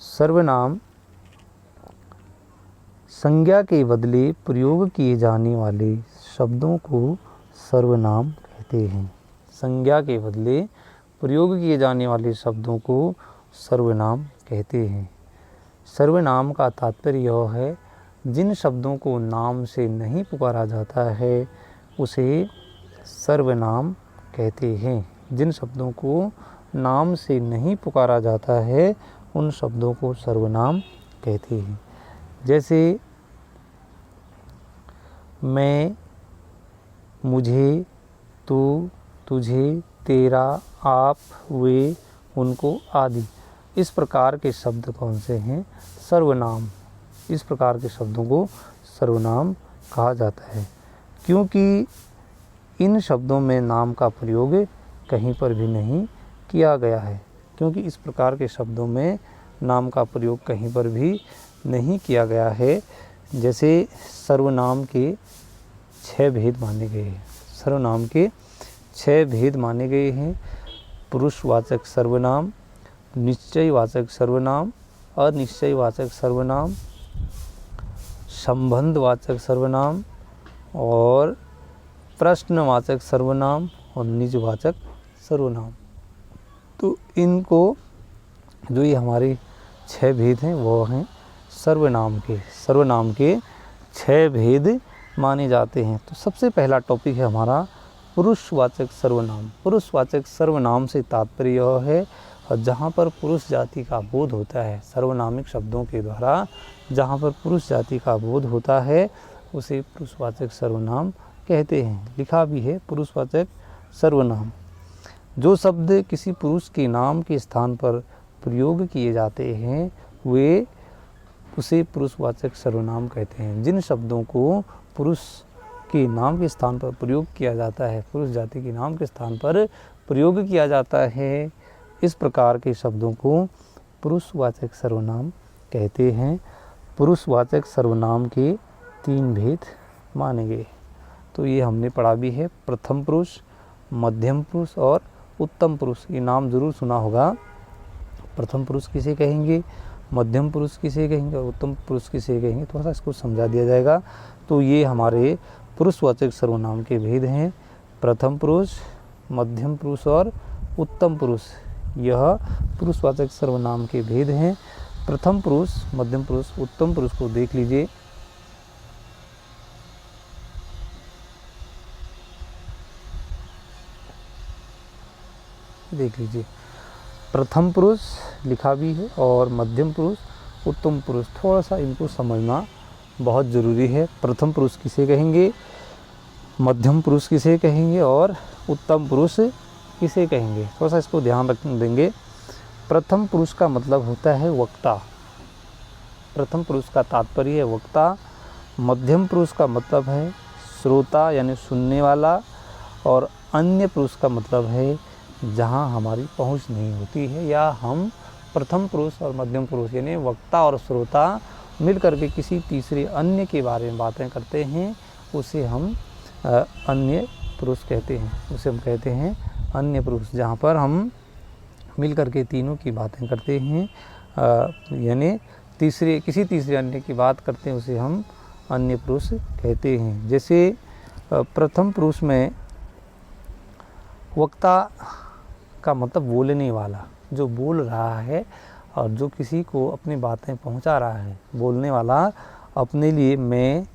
सर्वनाम संज्ञा के बदले प्रयोग किए जाने वाले शब्दों को सर्वनाम कहते हैं। संज्ञा के बदले प्रयोग किए जाने वाले शब्दों को सर्वनाम कहते हैं। सर्वनाम का तात्पर्य यह है, जिन शब्दों को नाम से नहीं पुकारा जाता है उसे सर्वनाम कहते हैं। जिन शब्दों को नाम से नहीं पुकारा जाता है उन शब्दों को सर्वनाम कहते हैं। जैसे मैं, मुझे, तू, तुझे, तेरा, आप, वे, उनको आदि इस प्रकार के शब्द कौन से हैं? सर्वनाम। इस प्रकार के शब्दों को सर्वनाम कहा जाता है, क्योंकि इन शब्दों में नाम का प्रयोग कहीं पर भी नहीं किया गया है। क्योंकि इस प्रकार के शब्दों में नाम का प्रयोग कहीं पर भी नहीं किया गया है। जैसे सर्वनाम के 6 भेद माने गए हैं। सर्वनाम के 6 भेद माने गए हैं। पुरुषवाचक सर्वनाम, निश्चयवाचक सर्वनाम, अनिश्चयवाचक सर्वनाम, संबंधवाचक सर्वनाम और प्रश्नवाचक सर्वनाम और निजवाचक सर्वनाम। तो इनको जो ये हमारे 6 भेद हैं वो हैं सर्वनाम के। सर्वनाम के 6 भेद माने जाते हैं। तो सबसे पहला टॉपिक है हमारा पुरुषवाचक सर्वनाम। पुरुषवाचक सर्वनाम से तात्पर्य यह है, और जहाँ पर पुरुष जाति का बोध होता है, सर्वनामिक शब्दों के द्वारा जहाँ पर पुरुष जाति का बोध होता है उसे पुरुषवाचक सर्वनाम कहते हैं। लिखा भी है पुरुषवाचक सर्वनाम। जो शब्द किसी पुरुष के नाम के स्थान पर प्रयोग किए जाते हैं वे उसे पुरुषवाचक सर्वनाम कहते हैं। जिन शब्दों को पुरुष के नाम के स्थान पर प्रयोग किया जाता है, पुरुष जाति के नाम के स्थान पर प्रयोग किया जाता है, इस प्रकार के शब्दों को पुरुषवाचक सर्वनाम कहते हैं। पुरुषवाचक सर्वनाम के 3 भेद माने गए। तो ये हमने पढ़ा भी है, प्रथम पुरुष, मध्यम पुरुष और उत्तम पुरुष। ये नाम जरूर सुना होगा। प्रथम पुरुष किसे कहेंगे, मध्यम पुरुष किसे कहेंगे और उत्तम पुरुष किसे कहेंगे, थोड़ा सा इसको समझा दिया जाएगा। तो ये हमारे पुरुषवाचक सर्वनाम के भेद हैं। प्रथम पुरुष, मध्यम पुरुष और उत्तम पुरुष, यह पुरुषवाचक सर्वनाम के भेद हैं। प्रथम पुरुष, मध्यम पुरुष, उत्तम पुरुष को देख लीजिए। देख लीजिए, प्रथम पुरुष लिखा भी है और मध्यम पुरुष, उत्तम पुरुष। थोड़ा सा इनको समझना बहुत ज़रूरी है। प्रथम पुरुष किसे कहेंगे, मध्यम पुरुष किसे कहेंगे और उत्तम पुरुष किसे कहेंगे, थोड़ा सा इसको ध्यान रख देंगे। प्रथम पुरुष का मतलब होता है वक्ता। प्रथम पुरुष का तात्पर्य है वक्ता। मध्यम पुरुष का मतलब है श्रोता यानी सुनने वाला, और अन्य पुरुष का मतलब है जहाँ हमारी पहुँच नहीं होती है, या हम प्रथम पुरुष और मध्यम पुरुष यानी वक्ता और श्रोता मिल करके किसी तीसरे अन्य के बारे में बातें करते हैं, उसे हम अन्य पुरुष कहते हैं। उसे हम कहते हैं अन्य पुरुष। जहाँ पर हम मिल करके तीनों की बातें करते हैं, यानी किसी तीसरे अन्य की बात करते हैं, उसे हम अन्य पुरुष कहते हैं। जैसे प्रथम पुरुष में वक्ता का मतलब बोलने वाला, जो बोल रहा है और जो किसी को अपनी बातें पहुंचा रहा है। बोलने वाला अपने लिए मैं,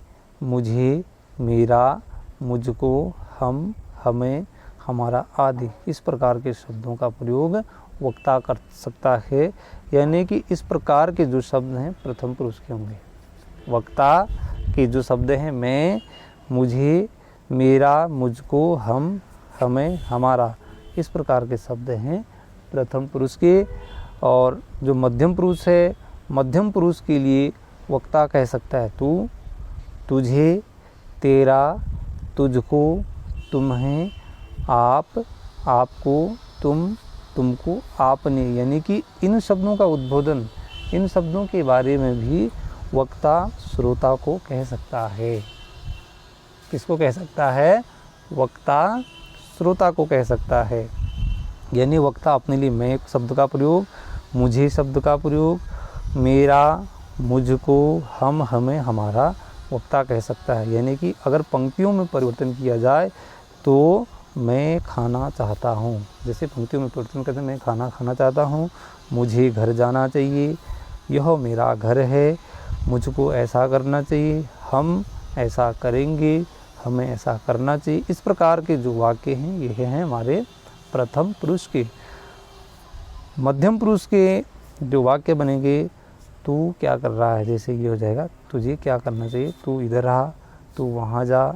मुझे, मेरा, मुझको, हम, हमें, हमारा आदि इस प्रकार के शब्दों का प्रयोग वक्ता कर सकता है। यानी कि इस प्रकार के जो शब्द हैं प्रथम पुरुष के होंगे। वक्ता के जो शब्द हैं मैं, मुझे, मेरा, मुझको, हम, हमें, हमारा, इस प्रकार के शब्द हैं प्रथम पुरुष के। और जो मध्यम पुरुष है, मध्यम पुरुष के लिए वक्ता कह सकता है तू, तुझे, तेरा, तुझको, तुम्हें, आप, आपको, तुम, तुमको, आपने। यानी कि इन शब्दों का उद्बोधन, इन शब्दों के बारे में भी वक्ता श्रोता को कह सकता है। किसको कह सकता है? वक्ता श्रोता को कह सकता है। यानी वक्ता अपने लिए मैं शब्द का प्रयोग, मुझे शब्द का प्रयोग, मेरा, मुझको, हम, हमें, हमारा वक्ता कह सकता है। यानी कि अगर पंक्तियों में परिवर्तन किया जाए तो मैं खाना चाहता हूँ, जैसे पंक्तियों में परिवर्तन करते मैं खाना खाना चाहता हूँ, मुझे घर जाना चाहिए, यह मेरा घर है, मुझको ऐसा करना चाहिए, हम ऐसा करेंगे, हमें ऐसा करना चाहिए। इस प्रकार के जो वाक्य हैं ये हैं हमारे प्रथम पुरुष के। मध्यम पुरुष के जो वाक्य बनेंगे, तू क्या कर रहा है, जैसे ये हो जाएगा तुझे क्या करना चाहिए, तू इधर रहा, तू वहाँ जा,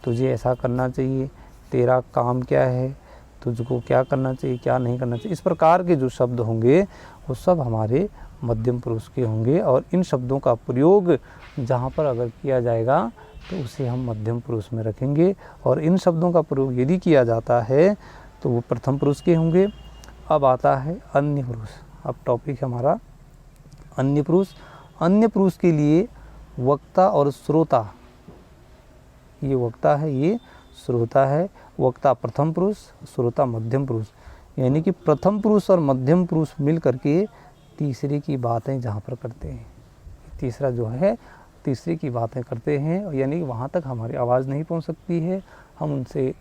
तुझे ऐसा करना चाहिए, तेरा काम क्या है, तुझको क्या करना चाहिए, क्या नहीं करना चाहिए। इस प्रकार के जो शब्द होंगे वो सब हमारे मध्यम पुरुष के होंगे। और इन शब्दों का प्रयोग जहाँ पर अगर किया जाएगा तो उसे हम मध्यम पुरुष में रखेंगे, और इन शब्दों का प्रयोग यदि किया जाता है तो वो प्रथम पुरुष के होंगे। अब आता है अन्य पुरुष। अब टॉपिक हमारा अन्य पुरुष। अन्य पुरुष के लिए वक्ता और श्रोता, ये वक्ता है, ये श्रोता है। वक्ता प्रथम पुरुष, श्रोता मध्यम पुरुष। यानी कि प्रथम पुरुष और मध्यम पुरुष मिल करके तीसरे की बातें जहाँ पर करते हैं, तीसरा जो है तीसरे की बातें करते हैं, यानी वहाँ तक हमारी आवाज़ नहीं पहुँच सकती है, हम उनसे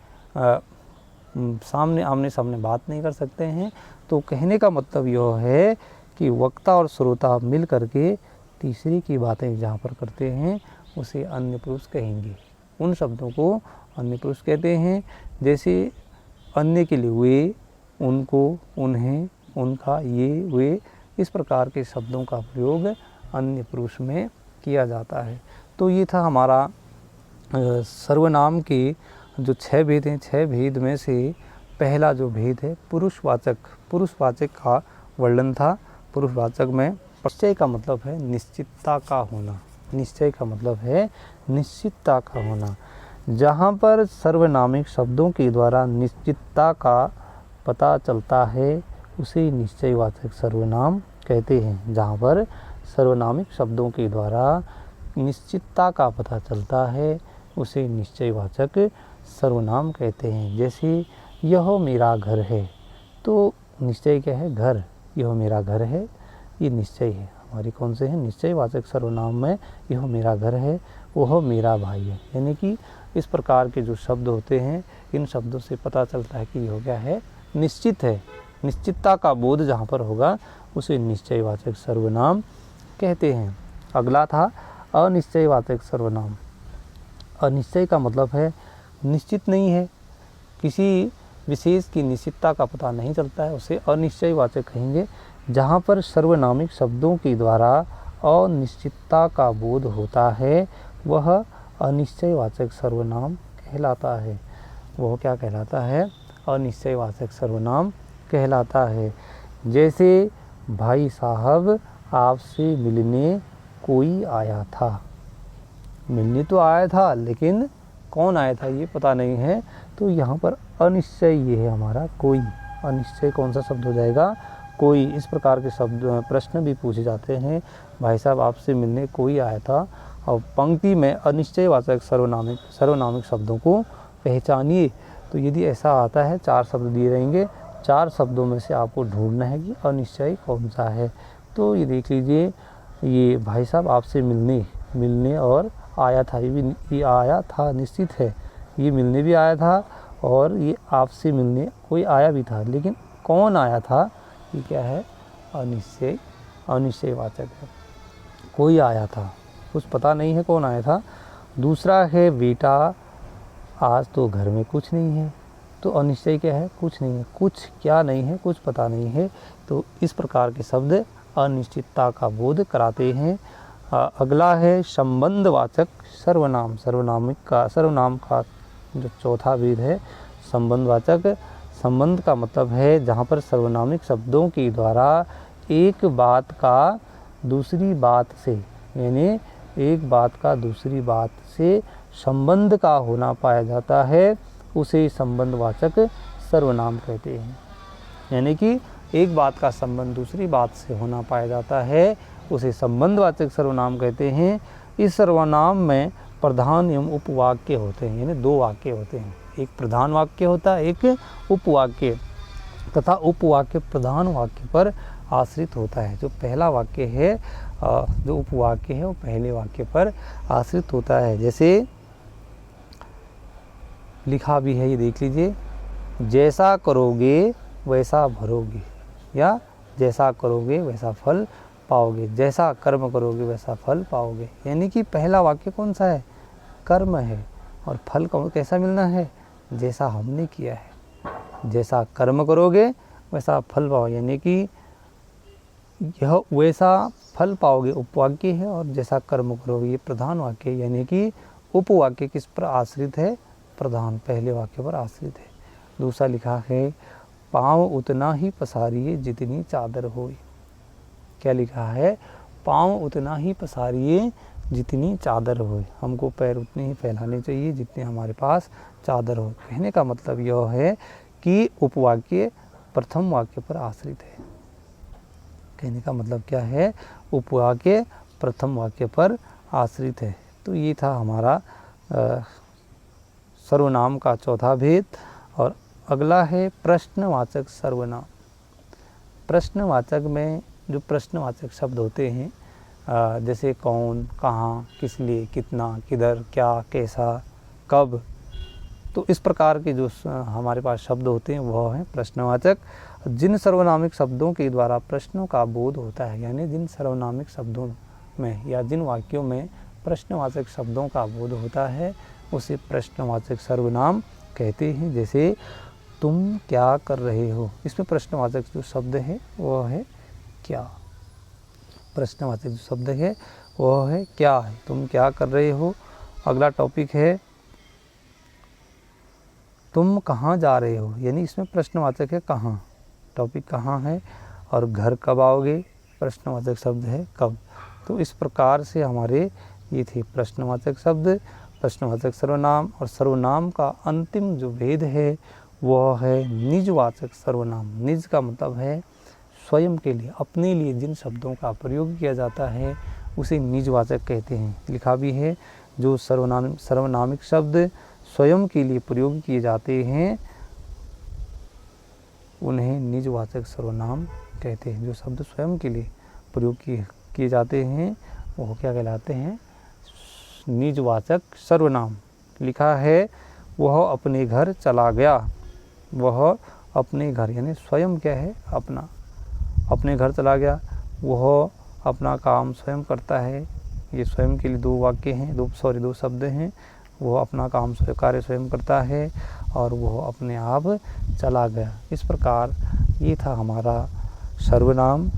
सामने आमने सामने बात नहीं कर सकते हैं। तो कहने का मतलब यह है कि वक्ता और श्रोता मिल करके तीसरे की बातें जहाँ पर करते हैं उसे अन्य पुरुष कहेंगे। उन शब्दों को अन्य पुरुष कहते हैं। जैसे अन्य के लिए वे, उनको, उन्हें, उनका, ये, वे, इस प्रकार के शब्दों का प्रयोग अन्य पुरुष में किया जाता है। तो ये था हमारा सर्वनाम के जो 6 भेद हैं। 6 भेद में से पहला जो भेद है पुरुषवाचक, पुरुषवाचक का वर्णन था। पुरुषवाचक में निश्चय का मतलब है निश्चितता का होना, निश्चय का मतलब है निश्चितता का होना। जहाँ पर सर्वनामिक शब्दों के द्वारा निश्चितता का पता चलता है उसे निश्चयवाचक सर्वनाम कहते हैं। जहाँ पर सर्वनामिक शब्दों के द्वारा निश्चितता का पता चलता है उसे निश्चयवाचक सर्वनाम कहते हैं। जैसे यह मेरा घर है, तो निश्चय क्या है, घर। यह मेरा घर है, ये निश्चय है हमारी कौन से है, निश्चयवाचक सर्वनाम में यह मेरा घर है, वह मेरा भाई है। यानी कि इस प्रकार के जो शब्द होते हैं इन शब्दों से पता चलता है कि यह क्या है, निश्चित है। निश्चितता का बोध जहाँ पर होगा उसे निश्चयवाचक सर्वनाम कहते हैं। अगला था अनिश्चयवाचक सर्वनाम। अनिश्चय का मतलब है निश्चित नहीं है, किसी विशेष की निश्चितता का पता नहीं चलता है, उसे अनिश्चयवाचक कहेंगे। जहाँ पर सर्वनामिक शब्दों के द्वारा अनिश्चितता का बोध होता है वह अनिश्चयवाचक सर्वनाम कहलाता है। वह क्या कहलाता है, अनिश्चयवाचक सर्वनाम कहलाता है। जैसे भाई साहब आपसे मिलने कोई आया था, मिलने तो आया था लेकिन कौन आया था ये पता नहीं है, तो यहाँ पर अनिश्चय ये है हमारा कोई। अनिश्चय कौन सा शब्द हो जाएगा, कोई। इस प्रकार के शब्द प्रश्न भी पूछे जाते हैं, भाई साहब आपसे मिलने कोई आया था, और पंक्ति में अनिश्चयवाचक सर्वनामिक शब्दों को पहचानिए। तो यदि ऐसा आता है 4 शब्द दिए रहेंगे, 4 शब्दों में से आपको ढूंढना है कि अनिश्चय कौन सा है। तो ये देख लीजिए, ये भाई साहब आपसे मिलने और आया था, ये आया था निश्चित है, ये मिलने भी आया था और ये आपसे मिलने कोई आया भी था, लेकिन कौन आया था ये क्या है, अनिश्चयवाचक है। कोई आया था, कुछ पता नहीं है कौन आया था। दूसरा है बेटा आज तो घर में कुछ नहीं है, तो अनिश्चय क्या है, कुछ नहीं है, कुछ क्या नहीं है, कुछ पता नहीं है। तो इस प्रकार के शब्द अनिश्चितता का बोध कराते हैं। अगला है संबंधवाचक सर्वनाम। सर्वनाम का जो चौथा भेद है संबंधवाचक। संबंध का मतलब है जहाँ पर सर्वनामिक शब्दों के द्वारा एक बात का दूसरी बात से, यानी एक बात का दूसरी बात से संबंध का होना पाया जाता है, उसे संबंधवाचक सर्वनाम कहते हैं। यानी कि एक बात का संबंध दूसरी बात से होना पाया जाता है, उसे संबंधवाचक सर्वनाम कहते हैं। इस सर्वनाम में प्रधान एवं उपवाक्य होते हैं, यानी 2 वाक्य होते हैं, एक प्रधान वाक्य होता है, एक उपवाक्य, तथा उपवाक्य प्रधान वाक्य पर आश्रित होता है। जो पहला वाक्य है, जो उपवाक्य है वो पहले वाक्य पर आश्रित होता है। जैसे लिखा भी है, ये देख लीजिए, जैसा करोगे वैसा भरोगे, या जैसा करोगे वैसा फल पाओगे, जैसा कर्म करोगे वैसा फल पाओगे। यानी कि पहला वाक्य कौन सा है? कर्म है, और फल कैसा मिलना है? जैसा हमने किया है। जैसा कर्म करोगे वैसा फल पाओगे, यानी कि यह वैसा फल पाओगे उपवाक्य है, और जैसा कर्म करोगे ये प्रधान वाक्य है। यानी कि उपवाक्य किस पर आश्रित है? प्रधान, पहले वाक्य पर आश्रित है। दूसरा लिखा है, पाँव उतना ही पसारिए जितनी चादर होए। क्या लिखा है? पाँव उतना ही पसारिए जितनी चादर होए। हमको पैर उतने ही फैलाने चाहिए जितने हमारे पास चादर हो। कहने का मतलब यह है कि उपवाक्य प्रथम वाक्य पर आश्रित है। कहने का मतलब क्या है? उपवाक्य प्रथम वाक्य पर आश्रित है। तो ये था हमारा सर्वनाम का चौथा भेद। और अगला है प्रश्नवाचक सर्वनाम। प्रश्नवाचक में जो प्रश्नवाचक शब्द होते हैं, जैसे कौन, कहाँ, किस लिए, कितना, किधर, क्या, कैसा, कब, तो इस प्रकार के जो हमारे पास शब्द होते हैं वह हैं प्रश्नवाचक। जिन सर्वनामिक शब्दों के द्वारा प्रश्नों का बोध होता है, यानी जिन सर्वनामिक शब्दों में या जिन वाक्यों में प्रश्नवाचक शब्दों का बोध होता है उसे प्रश्नवाचक सर्वनाम कहते हैं। जैसे तुम क्या कर रहे हो, इसमें प्रश्नवाचक जो शब्द है वह है क्या। प्रश्नवाचक जो शब्द है वह है क्या है, तुम क्या कर रहे हो। अगला टॉपिक है तुम कहाँ जा रहे हो, यानी इसमें प्रश्नवाचक है कहाँ, टॉपिक कहाँ है। और घर कब आओगे, प्रश्नवाचक शब्द है कब। तो इस प्रकार से हमारे ये थे प्रश्नवाचक शब्द, प्रश्नवाचक सर्वनाम। और सर्वनाम का अंतिम जो भेद है वह है निजवाचक सर्वनाम। निज का मतलब है स्वयं के लिए, अपने लिए जिन शब्दों का प्रयोग किया जाता है उसे निजवाचक कहते हैं। लिखा भी है, जो सर्वनामिक शब्द स्वयं के लिए प्रयोग किए जाते हैं उन्हें निजवाचक सर्वनाम कहते हैं। जो शब्द स्वयं के लिए प्रयोग किए जाते हैं वो क्या कहलाते हैं? निजवाचक सर्वनाम। लिखा है, वह अपने घर चला गया। वह अपने घर, यानी स्वयं क्या है? अपना, अपने घर चला गया। वह अपना काम स्वयं करता है। ये स्वयं के लिए दो वाक्य हैं, दो शब्द हैं। वह अपना काम कार्य स्वयं करता है और वह अपने आप चला गया। इस प्रकार ये था हमारा सर्वनाम।